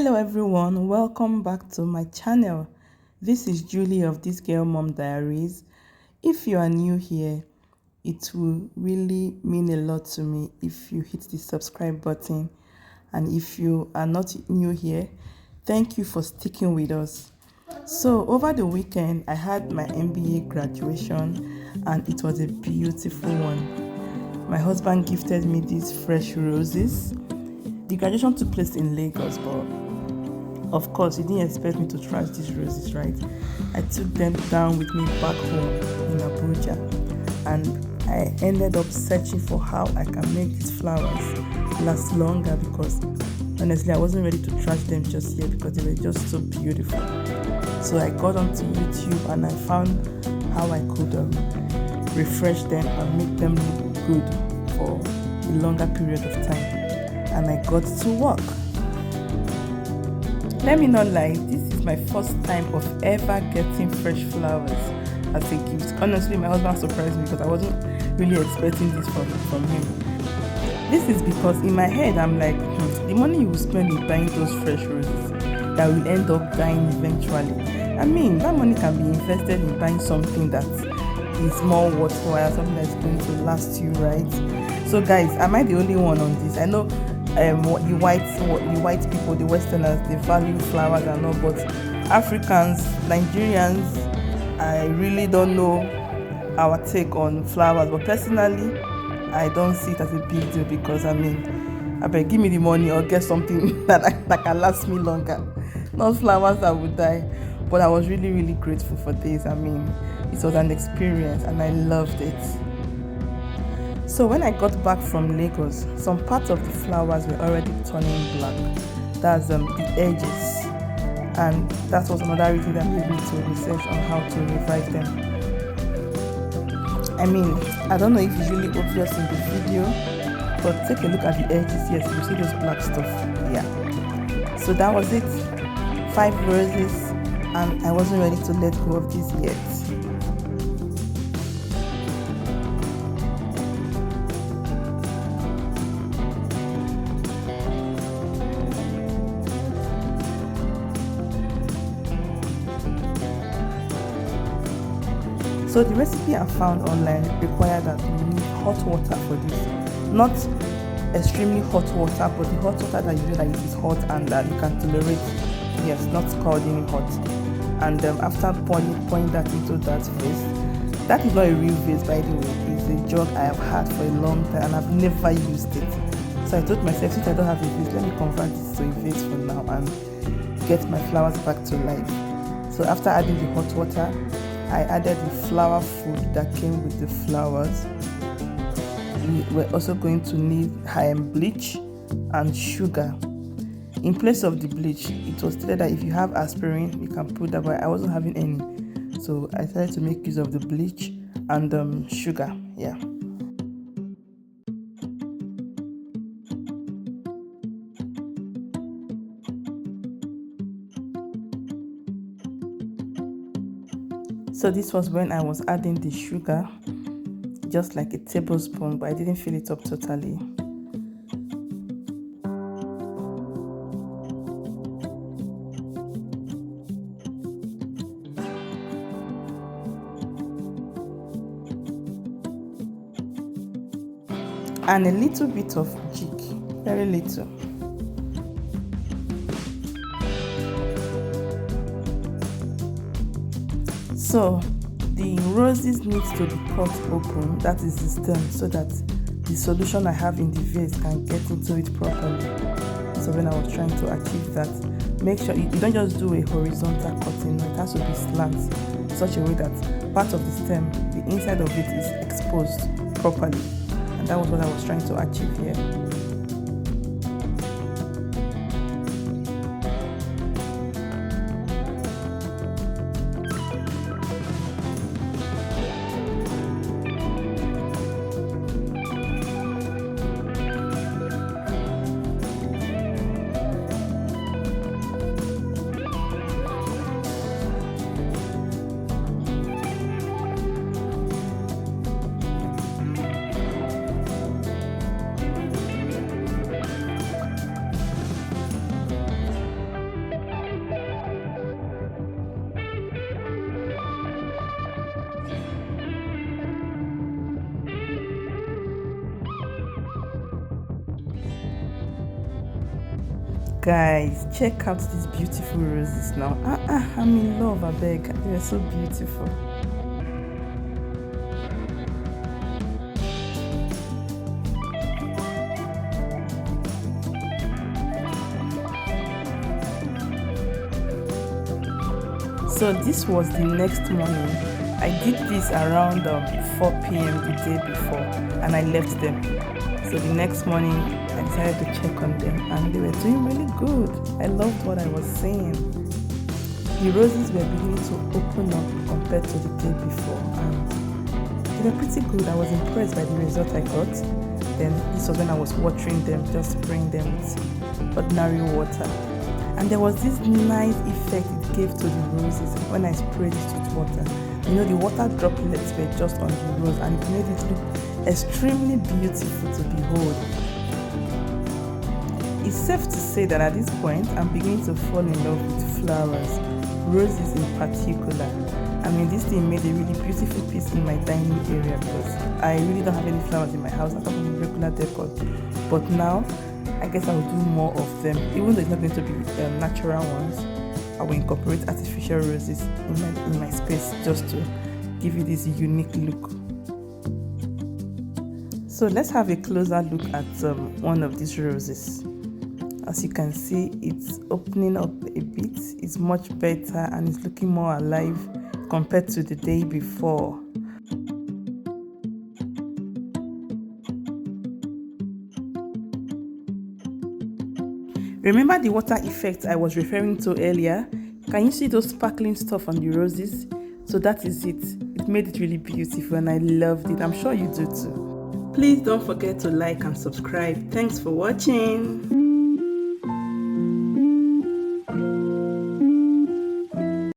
Hello everyone, welcome back to my channel. This is Julie of This Girl Mom Diaries. If you are new here, it will really mean a lot to me if you hit the subscribe button. And if you are not new here, thank you for sticking with us. So over the weekend, I had my MBA graduation and it was a beautiful one. My husband gifted me these fresh roses. The graduation took place in Lagos, but of course, he didn't expect me to trash these roses, right? I took them down with me back home in Abuja, and I ended up searching for how I can make these flowers last longer because honestly, I wasn't ready to trash them just yet because they were just so beautiful. So I got onto YouTube and I found how I could refresh them and make them look good for a longer period of time. And I got to work. Let me not lie, this is my first time of ever getting fresh flowers as a gift. Honestly, my husband surprised me because I wasn't really expecting this from him. This is because in my head, I'm like, the money you will spend in buying those fresh roses that will end up dying eventually. I mean, that money can be invested in buying something that is more worthwhile, something that's going to last you, right? So guys, am I the only one on this? I know the white people, the Westerners, they value flowers and all, but Africans, Nigerians, I really don't know our take on flowers. But personally, I don't see it as a big deal because I beg, give me the money or get something that can last me longer. Not flowers that would die. But I was really, really grateful for this. It was an experience and I loved it. So when I got back from Lagos, some parts of the flowers were already turning black. That's the edges. And that was another reason that made me to research on how to revive them. I don't know if it's really obvious in the video, but take a look at the edges. Yes, you see those black stuff. Yeah. So that was it. 5 roses, and I wasn't ready to let go of this yet. So the recipe I found online required that you need hot water for this. Not extremely hot water, but the hot water that you know that it is hot and that you can tolerate. Yes, not scalding hot. And after pouring that into that vase, that is not a real vase by the way. It's a jug I have had for a long time and I've never used it. So I told myself, since I don't have a vase, let me convert this to a vase for now and get my flowers back to life. So after adding the hot water, I added the flower food that came with the flowers. We're also going to need bleach and sugar. In place of the bleach, it was stated that if you have aspirin, you can put that, but I wasn't having any. So I decided to make use of the bleach and sugar. Yeah. So this was when I was adding the sugar, just like a tablespoon, but I didn't fill it up totally. And a little bit of jig, very little. So the roses need to be cut open, that is the stem, so that the solution I have in the vase can get into it properly. So when I was trying to achieve that, make sure you don't just do a horizontal cutting, it has to be slant in such a way that part of the stem, the inside of it is exposed properly. And that was what I was trying to achieve here. Guys, check out these beautiful roses now. I'm in love, I beg. They're so beautiful. So this was the next morning. I did this around 4 p.m. the day before, and I left them. So the next morning I decided to check on them, and they were doing really good. I loved what I was seeing. The roses were beginning to open up compared to the day before, and they were pretty good. I was impressed by the result I got. Then this was when I was watering them, just spraying them with ordinary water. And there was this nice effect it gave to the roses when I sprayed it with water. You know, the water droplets were just on the rose, and it made it look extremely beautiful to behold. It's safe to say that at this point, I'm beginning to fall in love with flowers, roses in particular. I mean, this thing made a really beautiful piece in my dining area because I really don't have any flowers in my house apart from the regular decor. But now, I guess I will do more of them, even though it's not going to be natural ones. I will incorporate artificial roses in my space just to give you this unique look. So let's have a closer look at one of these roses. As you can see, it's opening up a bit. It's much better and it's looking more alive compared to the day before. Remember the water effect I was referring to earlier? Can you see those sparkling stuff on the roses? So that is it. It made it really beautiful and I loved it. I'm sure you do too. Please don't forget to like and subscribe. Thanks for watching.